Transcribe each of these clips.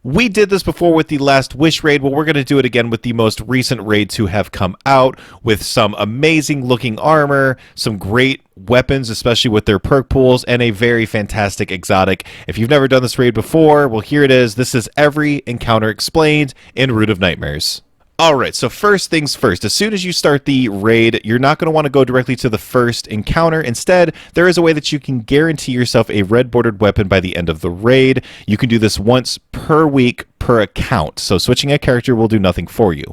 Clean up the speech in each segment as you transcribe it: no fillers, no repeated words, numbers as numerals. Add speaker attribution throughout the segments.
Speaker 1: We did this before with the Last Wish raid. Well, we're going to do it again with the most recent raids who have come out with some amazing looking armor, some great weapons, especially with their perk pools, and a very fantastic exotic. If you've never done this raid before, well, here it is. This is every encounter explained in Root of Nightmares. Alright, so first things first, as soon as you start the raid, you're not going to want to go directly to the first encounter. Instead, there is a way that you can guarantee yourself a red bordered weapon by the end of the raid. You can do this once per week per account, so switching a character will do nothing for you.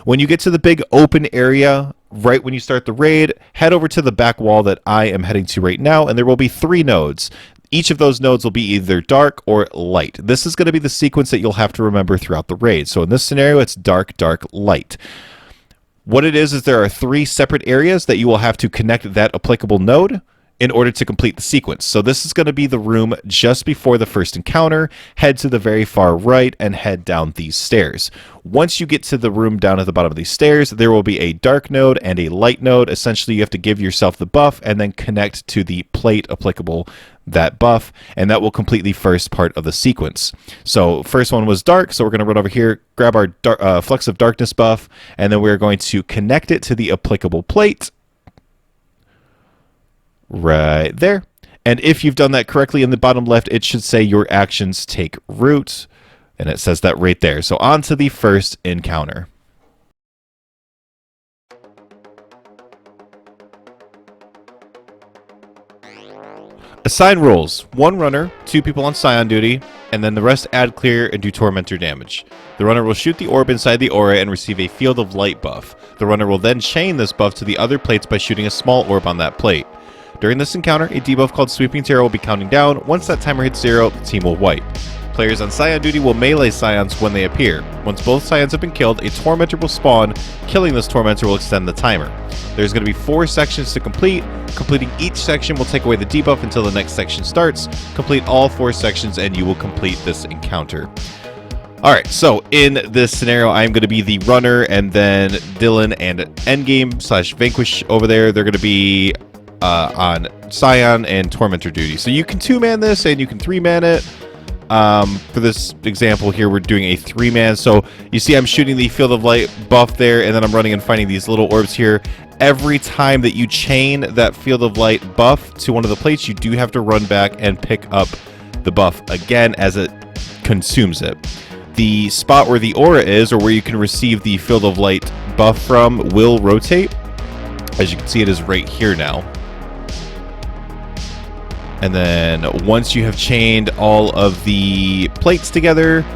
Speaker 1: When you get to the big open area, right when you start the raid, head over to the back wall that I am heading to right now, and there will be 3 nodes. Each of those nodes will be either dark or light. This is going to be the sequence that you'll have to remember throughout the raid. So in this scenario, it's dark, dark, light. What it is there are 3 separate areas that you will have to connect that applicable node in order to complete the sequence. So this is going to be the room just before the first encounter. Head to the very far right and head down these stairs. Once you get to the room down at the bottom of these stairs, there will be a dark node and a light node. Essentially, you have to give yourself the buff and then connect to the plate applicable that buff, and that will complete the first part of the sequence. So first one was dark, so we're going to run over here, grab our Flecks of Darkness buff, and then we're going to connect it to the applicable plate. Right there. And if you've done that correctly in the bottom left, it should say your actions take root. And it says that right there. So on to the first encounter. Assign roles. 1 runner, 2 people on Scion duty, and then the rest add clear and do tormentor damage. The runner will shoot the orb inside the aura and receive a field of light buff. The runner will then chain this buff to the other plates by shooting a small orb on that plate. During this encounter, a debuff called Sweeping Terror will be counting down. Once that timer hits 0, the team will wipe. Players on Scion duty will melee Scions when they appear. Once both Scions have been killed, a Tormentor will spawn. Killing this Tormentor will extend the timer. There's going to be 4 sections to complete. Completing each section will take away the debuff until the next section starts. Complete all 4 sections and you will complete this encounter. Alright, so in this scenario, I'm going to be the runner, and then Dylan and Endgame/Vanquish over there, they're going to be on Scion and Tormentor duty. So you can 2-man this and you can 3-man it. For this example here, we're doing a 3-man. So you see I'm shooting the Field of Light buff there, and then I'm running and finding these little orbs here. Every time that you chain that Field of Light buff to one of the plates, you do have to run back and pick up the buff again as it consumes it. The spot where the aura is, or where you can receive the Field of Light buff from, will rotate. As you can see, it is right here now. And then once you have chained all of the plates together,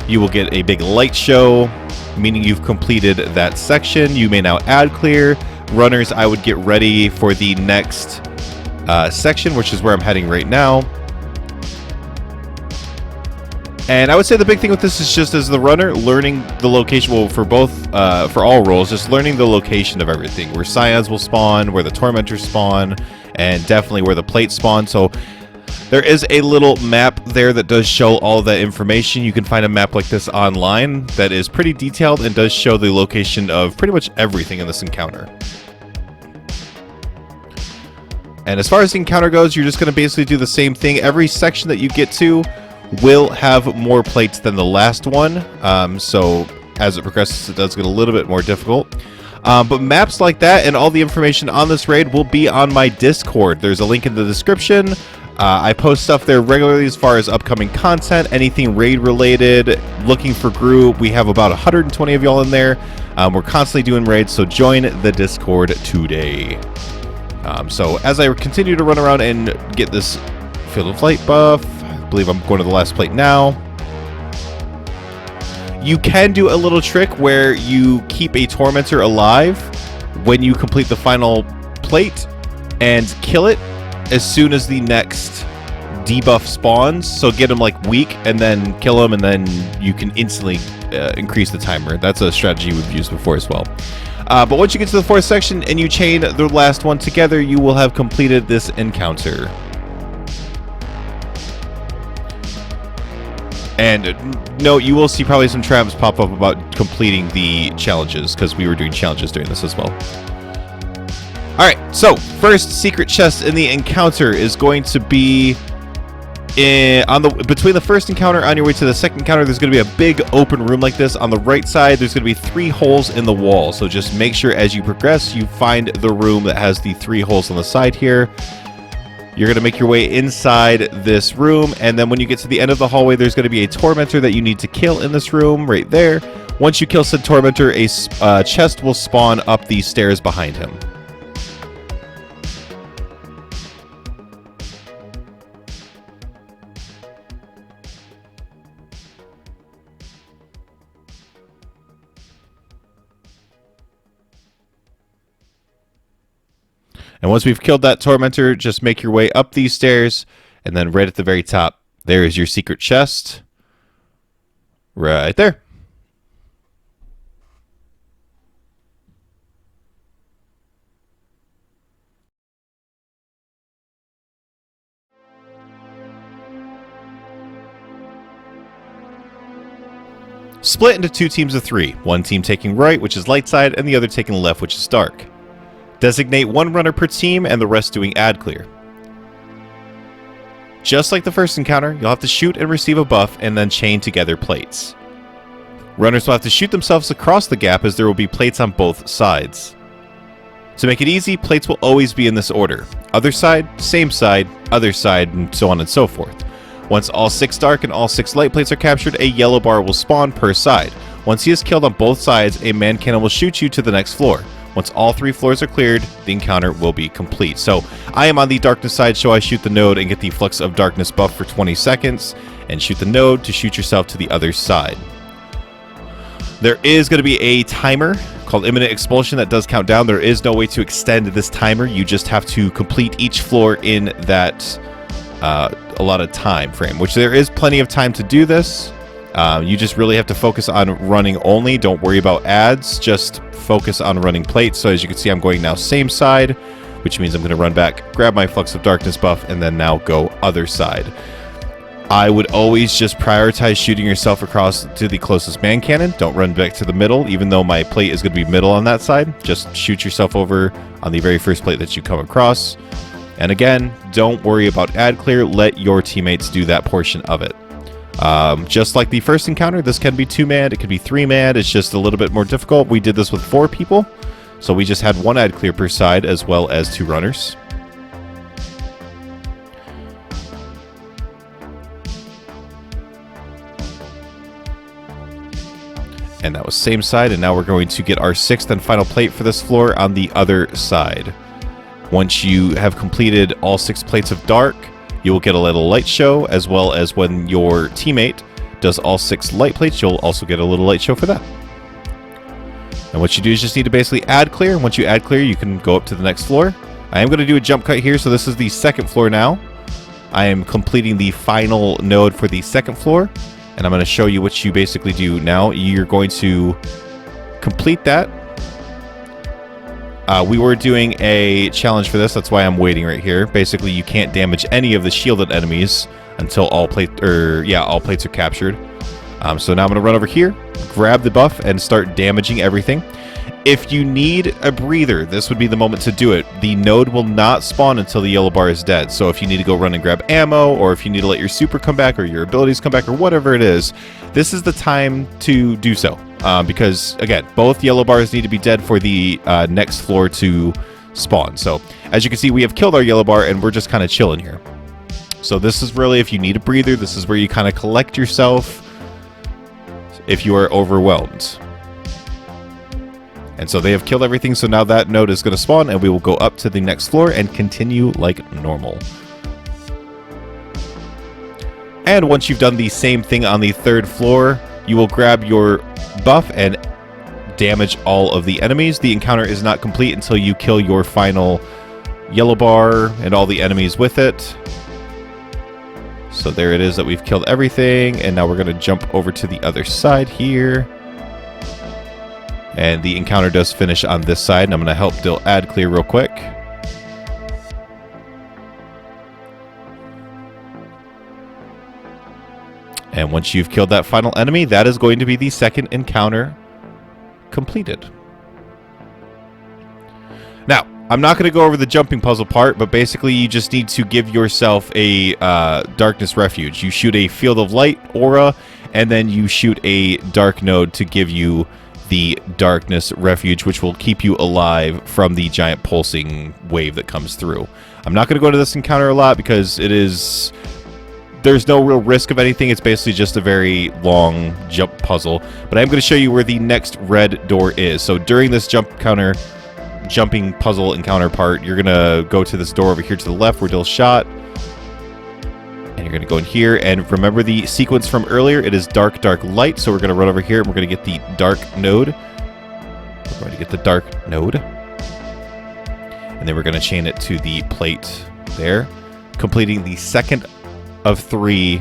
Speaker 1: you will get a big light show, meaning you've completed that section. You may now add clear. Runners, I would get ready for the next section, which is where I'm heading right now. And I would say the big thing with this is just as the runner, learning the location, well, for all roles, just learning the location of everything, where Scions will spawn, where the Tormentors spawn, and definitely where the plates spawn. So there is a little map there that does show all that information. You can find a map like this online that is pretty detailed and does show the location of pretty much everything in this encounter. And as far as the encounter goes, you're just going to basically do the same thing. Every section that you get to will have more plates than the last one. So as it progresses, it does get a little bit more difficult. But maps like that and all the information on this raid will be on my Discord. There's a link in the description. I post stuff there regularly as far as upcoming content, anything raid related, looking for group. We have about 120 of y'all in there. We're constantly doing raids, so join the Discord today. So as I continue to run around and get this Field of Light buff, I believe I'm going to the last plate now. You can do a little trick where you keep a Tormentor alive when you complete the final plate and kill it as soon as the next debuff spawns. So get him like weak and then kill him, and then you can instantly increase the timer. That's a strategy we've used before as well. But once you get to the 4th section and you chain the last one together, you will have completed this encounter. And no, you will see probably some traps pop up about completing the challenges, because we were doing challenges during this as well. Alright, so first secret chest in the encounter is going to be Between the first encounter on your way to the second encounter, there's going to be a big open room like this. On the right side, there's going to be 3 holes in the wall. So just make sure as you progress, you find the room that has the 3 holes on the side here. You're going to make your way inside this room, and then when you get to the end of the hallway, there's going to be a tormentor that you need to kill in this room right there. Once you kill said tormentor, a chest will spawn up the stairs behind him. And once we've killed that tormentor, just make your way up these stairs, and then right at the very top, there is your secret chest. Right there. Split into 2 teams of 3. One team taking right, which is light side, and the other taking left, which is dark. Designate 1 runner per team, and the rest doing ad clear. Just like the first encounter, you'll have to shoot and receive a buff, and then chain together plates. Runners will have to shoot themselves across the gap, as there will be plates on both sides. To make it easy, plates will always be in this order. Other side, other side, and so on and so forth. Once all 6 dark and all 6 light plates are captured, a yellow bar will spawn per side. Once he is killed on both sides, a man cannon will shoot you to the next floor. Once all 3 floors are cleared, the encounter will be complete. So I am on the darkness side, so I shoot the node and get the Flux of Darkness buff for 20 seconds, and shoot the node to shoot yourself to the other side. There is going to be a timer called Imminent Expulsion that does count down. There is no way to extend this timer. You just have to complete each floor in that allotted time frame, which there is plenty of time to do this. You just really have to focus on running only. Don't worry about ads. Just focus on running plates. So as you can see, I'm going now same side, which means I'm going to run back, grab my Flux of Darkness buff, and then now go other side. I would always just prioritize shooting yourself across to the closest man cannon. Don't run back to the middle, even though my plate is going to be middle on that side. Just shoot yourself over on the very first plate that you come across. And again, don't worry about ad clear. Let your teammates do that portion of it. Just like the first encounter, this can be 2-man, it can be 3-man. It's just a little bit more difficult. We did this with 4 people, so we just had 1 ad clear per side as well as 2 runners. And that was same side, and now we're going to get our 6th and final plate for this floor on the other side. Once you have completed all 6 plates of dark, you will get a little light show, as well as when your teammate does all 6 light plates, you'll also get a little light show for that. And what you do is just need to basically ad clear. Once you ad clear, you can go up to the next floor. I am going to do a jump cut here, so this is the 2nd floor now. I am completing the final node for the 2nd floor, and I'm going to show you what you basically do now. You're going to complete that. We were doing a challenge for this, that's why I'm waiting right here. Basically, you can't damage any of the shielded enemies until all plates are captured. So now I'm going to run over here, grab the buff, and start damaging everything. If you need a breather, this would be the moment to do it. The node will not spawn until the yellow bar is dead. So if you need to go run and grab ammo, or if you need to let your super come back, or your abilities come back, or whatever it is, this is the time to do so. Because, again, both yellow bars need to be dead for the next floor to spawn. So as you can see, we have killed our yellow bar, and we're just kind of chilling here. So this is really, if you need a breather, this is where you kind of collect yourself if you are overwhelmed. And so they have killed everything, so now that node is going to spawn, and we will go up to the next floor and continue like normal. And once you've done the same thing on the 3rd floor, you will grab your buff and damage all of the enemies. The encounter is not complete until you kill your final yellow bar and all the enemies with it. So there it is that we've killed everything, and now we're going to jump over to the other side here. And the encounter does finish on this side, and I'm going to help deal ad clear real quick. And once you've killed that final enemy, that is going to be the 2nd encounter completed. Now, I'm not going to go over the jumping puzzle part, but basically you just need to give yourself a darkness refuge. You shoot a field of light aura, and then you shoot a dark node to give you the darkness refuge, which will keep you alive from the giant pulsing wave that comes through. I'm not going to go into this encounter a lot because there's no real risk of anything. It's basically just a very long jump puzzle. But I'm going to show you where the next red door is. So during this jumping puzzle encounter part, you're going to go to this door over here to the left where Dill shot. And you're going to go in here. And remember the sequence from earlier. It is dark, dark, light. So we're going to run over here and we're going to get the dark node. We're going to get the dark node. And then we're going to chain it to the plate there, completing the second of 3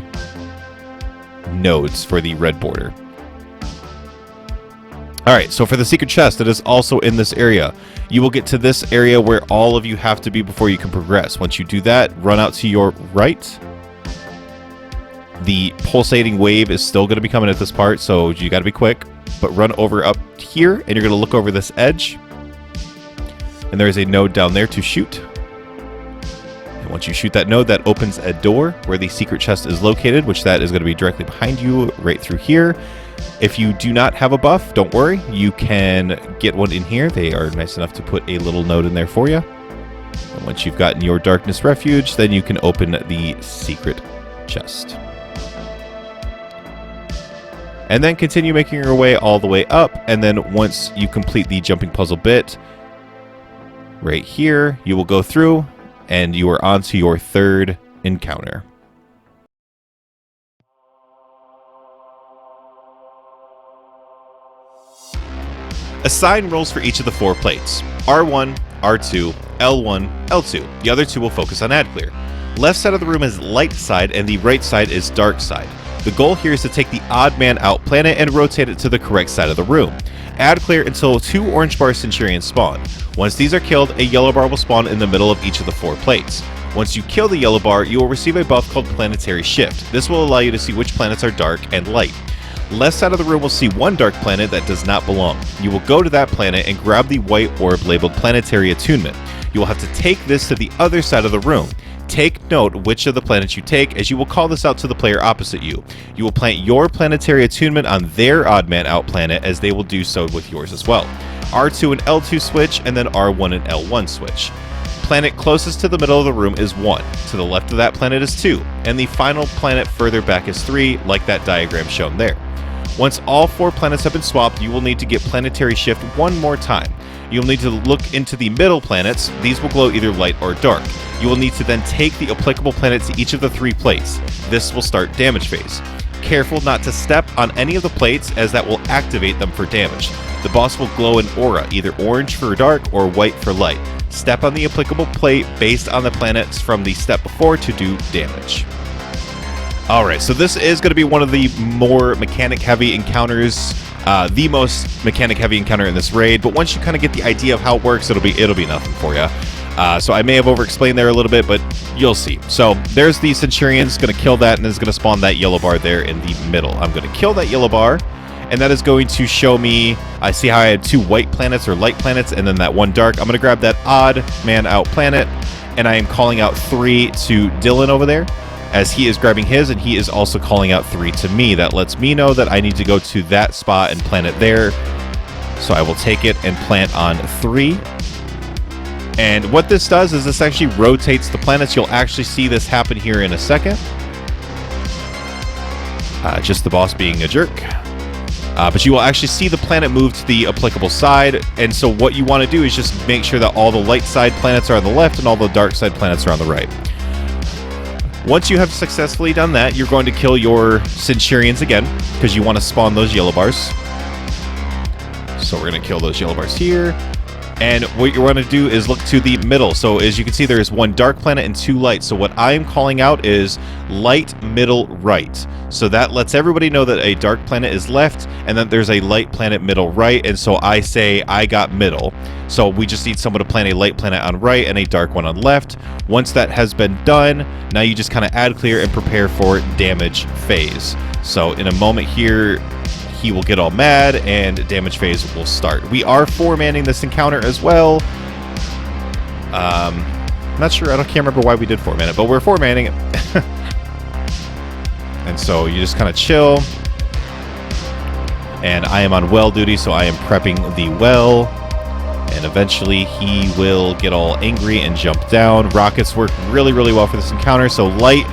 Speaker 1: nodes for the red border. Alright, so for the secret chest, it is also in this area. You will get to this area where all of you have to be before you can progress. Once you do that, run out to your right. The pulsating wave is still going to be coming at this part, so you got to be quick. But run over up here, and you're going to look over this edge. And there is a node down there to shoot. And once you shoot that node, that opens a door where the secret chest is located, which that is going to be directly behind you right through here. If you do not have a buff, don't worry. You can get one in here. They are nice enough to put a little node in there for you. And once you've gotten your darkness refuge, then you can open the secret chest. And then continue making your way all the way up. And then once you complete the jumping puzzle bit, right here, you will go through and you are on to your third encounter. Assign roles for each of the 4 plates. R1, R2, L1, L2. The other 2 will focus on ad clear. Left side of the room is light side and the right side is dark side. The goal here is to take the odd man out planet and rotate it to the correct side of the room. Ad clear until 2 orange bar Centurions spawn. Once these are killed, a yellow bar will spawn in the middle of each of the 4 plates. Once you kill the yellow bar, you will receive a buff called Planetary Shift. This will allow you to see which planets are dark and light. Left side of the room will see 1 dark planet that does not belong. You will go to that planet and grab the white orb labeled Planetary Attunement. You will have to take this to the other side of the room. Take note which of the planets you take, as you will call this out to the player opposite you. You will plant your Planetary Attunement on their odd man out planet, as they will do so with yours as well. R2 and L2 switch, and then R1 and L1 switch. Planet closest to the middle of the room is 1. To the left of that planet is 2. And the final planet further back is 3, like that diagram shown there. Once all 4 planets have been swapped, you will need to get Planetary Shift one more time. You'll need to look into the middle planets. These will glow either light or dark. You will need to then take the applicable planet to each of the 3 plates. This will start damage phase. Careful not to step on any of the plates, as that will activate them for damage. The boss will glow an aura, either orange for dark or white for light. Step on the applicable plate based on the planets from the step before to do damage. Alright, so this is going to be one of the more mechanic-heavy encounters, the most mechanic-heavy encounter in this raid, but once you kind of get the idea of how it works, it'll be nothing for you. So I may have over-explained there a little bit, but you'll see. So there's the Centurion's going to kill that, and it's going to spawn that yellow bar there in the middle. I'm going to kill that yellow bar, and that is going to show me, I see how I had 2 white planets or light planets, and then that 1 dark. I'm going to grab that odd man out planet, and I am calling out 3 to Dylan over there, as he is grabbing his, and he is also calling out 3 to me. That lets me know that I need to go to that spot and plant it there. So I will take it and plant on 3. And what this does is this actually rotates the planets. You'll actually see this happen here in a second. Just the boss being a jerk. But you will actually see the planet move to the applicable side. And so what you want to do is just make sure that all the light side planets are on the left and all the dark side planets are on the right. Once you have successfully done that, you're going to kill your Centurions again, because you want to spawn those yellow bars. So we're going to kill those yellow bars here. And what you want to do is look to the middle. So as you can see, there is 1 dark planet and 2 light. So what I'm calling out is light, middle, right. So that lets everybody know that a dark planet is left, and then there's a light planet, middle, right. And so I say I got middle. So we just need someone to plant a light planet on right and a dark one on left. Once that has been done, now you just kind of ad clear and prepare for damage phase. So in a moment here, he will get all mad and damage phase will start. We are 4-manning this encounter as well. Not sure. Can't remember why we did 4-man it, but we're 4-manning it. And so you just kind of chill. And I am on well duty, so I am prepping the well. And eventually he will get all angry and jump down. Rockets work really, really well for this encounter. So light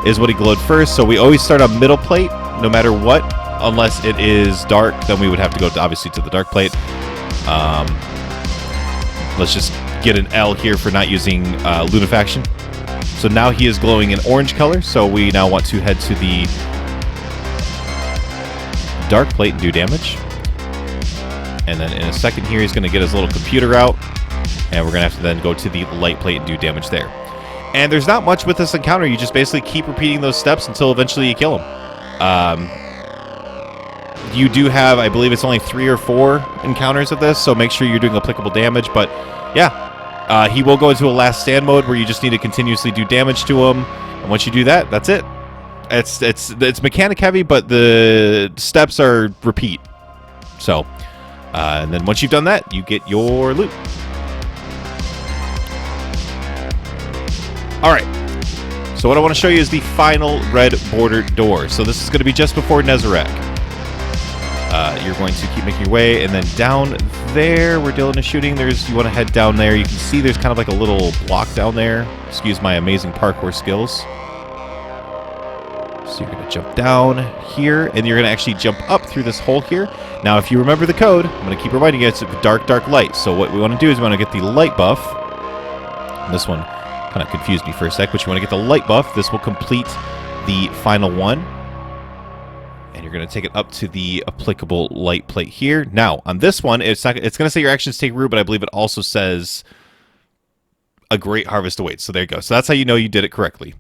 Speaker 1: is what he glowed first. So we always start on middle plate, no matter what. Unless it is dark, then we would have to go, obviously, to the dark plate. Let's just get an L here for not using Lunafaction. So now he is glowing in orange color. So we now want to head to the dark plate and do damage. And then in a second here, he's going to get his little computer out. And we're going to have to then go to the light plate and do damage there. And there's not much with this encounter. You just basically keep repeating those steps until eventually you kill him. You do have, I believe it's only 3 or 4 encounters of this, so make sure you're doing applicable damage. But yeah, he will go into a last stand mode where you just need to continuously do damage to him. And once you do that, that's it. It's mechanic heavy, but the steps are repeat. So, and then once you've done that, you get your loot. All right. So what I want to show you is the final red bordered door. So this is going to be just before Nezarec. You're going to keep making your way, and then down there where Dylan is shooting, you want to head down there. You can see there's kind of like a little block down there. Excuse my amazing parkour skills. So you're going to jump down here, and you're going to actually jump up through this hole here. Now, if you remember the code, I'm going to keep reminding you, it's dark, dark light. So what we want to do is we want to get the light buff. And this one kind of confused me for a sec, but you want to get the light buff. This will complete the final one. And you're going to take it up to the applicable light plate here. Now, on this one, it's going to say your actions take root, but I believe it also says a great harvest awaits. So there you go. So that's how you know you did it correctly.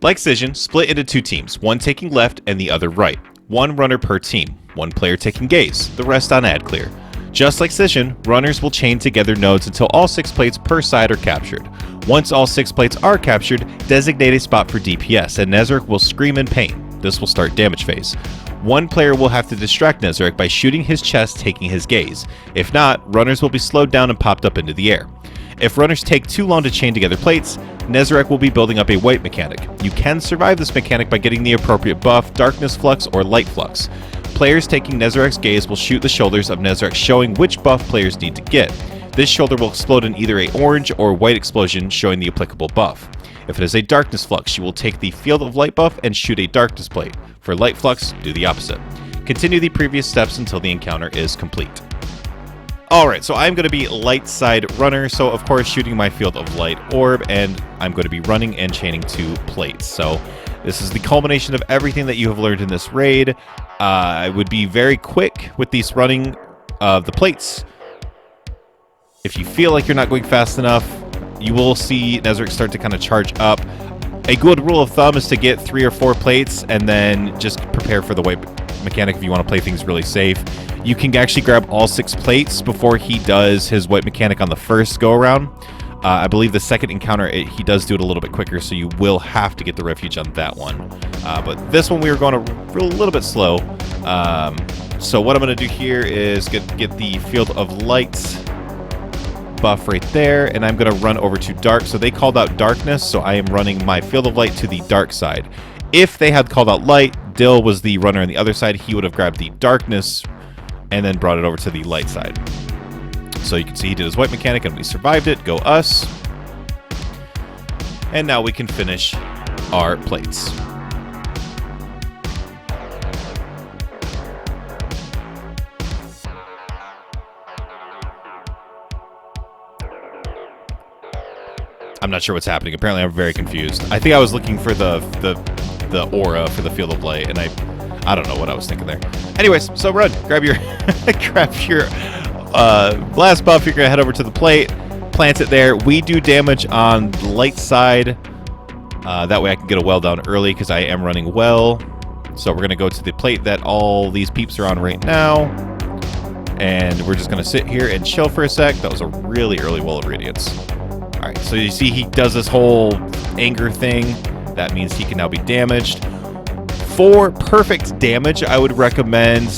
Speaker 1: Like Cision, split into 2 teams, one taking left and the other right. 1 runner per team, 1 player taking gaze, the rest on ad clear. Just like Cision, runners will chain together nodes until all 6 plates per side are captured. Once all 6 plates are captured, designate a spot for DPS, and Nezarec will scream in pain. This will start damage phase. 1 player will have to distract Nezarec by shooting his chest, taking his gaze. If not, runners will be slowed down and popped up into the air. If runners take too long to chain together plates, Nezarec will be building up a white mechanic. You can survive this mechanic by getting the appropriate buff, Darkness Flux, or Light Flux. Players taking Nezarec's gaze will shoot the shoulders of Nezarec, showing which buff players need to get. This shoulder will explode in either a orange or white explosion, showing the applicable buff. If it is a Darkness Flux, you will take the Field of Light buff and shoot a Darkness plate. For Light Flux, do the opposite. Continue the previous steps until the encounter is complete. Alright, so I'm going to be light side runner, so of course shooting my Field of Light orb, and I'm going to be running and chaining 2 plates. So this is the culmination of everything that you have learned in this raid. I would be very quick with these running of the plates. If you feel like you're not going fast enough, you will see Nezarec start to kind of charge up. A good rule of thumb is to get 3 or 4 plates and then just prepare for the white mechanic if you want to play things really safe. You can actually grab all 6 plates before he does his white mechanic on the first go around. I believe the second encounter, he does do it a little bit quicker, so you will have to get the refuge on that one. But this one we were going a little bit slow. So what I'm going to do here is get the Field of Light buff right there, and I'm going to run over to dark. So they called out darkness, so I am running my Field of Light to the dark side. If they had called out light, Dill was the runner on the other side. He would have grabbed the darkness and then brought it over to the light side. So you can see he did his white mechanic and we survived it. Go us. And now we can finish our plates. I'm not sure what's happening. Apparently I'm very confused. I think I was looking for the aura for the Field of Light, and I don't know what I was thinking there. Anyways, so run. Grab your blast buff. You're going to head over to the plate, plant it there. We do damage on the light side. That way I can get a well down early because I am running well. So we're going to go to the plate that all these peeps are on right now. And we're just going to sit here and chill for a sec. That was a really early wall of radiance. All right, so you see he does this whole anger thing. That means he can now be damaged. For perfect damage, I would recommend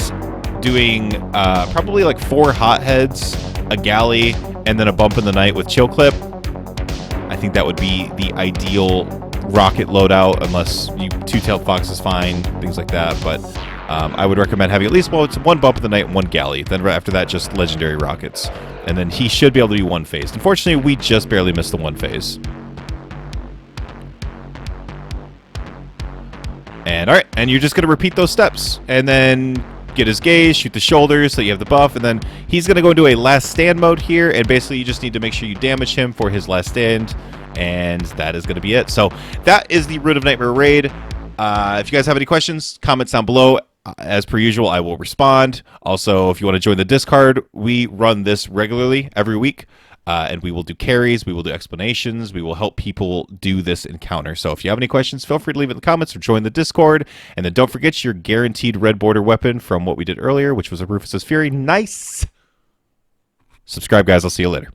Speaker 1: doing probably like 4 hotheads, a galley, and then a bump in the night with chill clip. I think that would be the ideal rocket loadout, unless you two-tailed fox is fine, things like that. But I would recommend having at least one bump in the night and 1 galley. Then right after that, just legendary rockets, and then he should be able to do 1 phase. Unfortunately, we just barely missed the 1 phase. And all right, and you're just gonna repeat those steps, and then get his gaze, shoot the shoulders so you have the buff, and then he's going to go into a last stand mode here, and basically you just need to make sure you damage him for his last stand, and that is going to be it. So that is the Root of Nightmare raid. If you guys have any questions, comments down below. As per usual, I will respond. Also, if you want to join the Discord, we run this regularly every week. And we will do carries, we will do explanations, we will help people do this encounter. So if you have any questions, feel free to leave it in the comments or join the Discord. And then don't forget your guaranteed red border weapon from what we did earlier, which was a Rufus's Fury. Nice! Subscribe, guys. I'll see you later.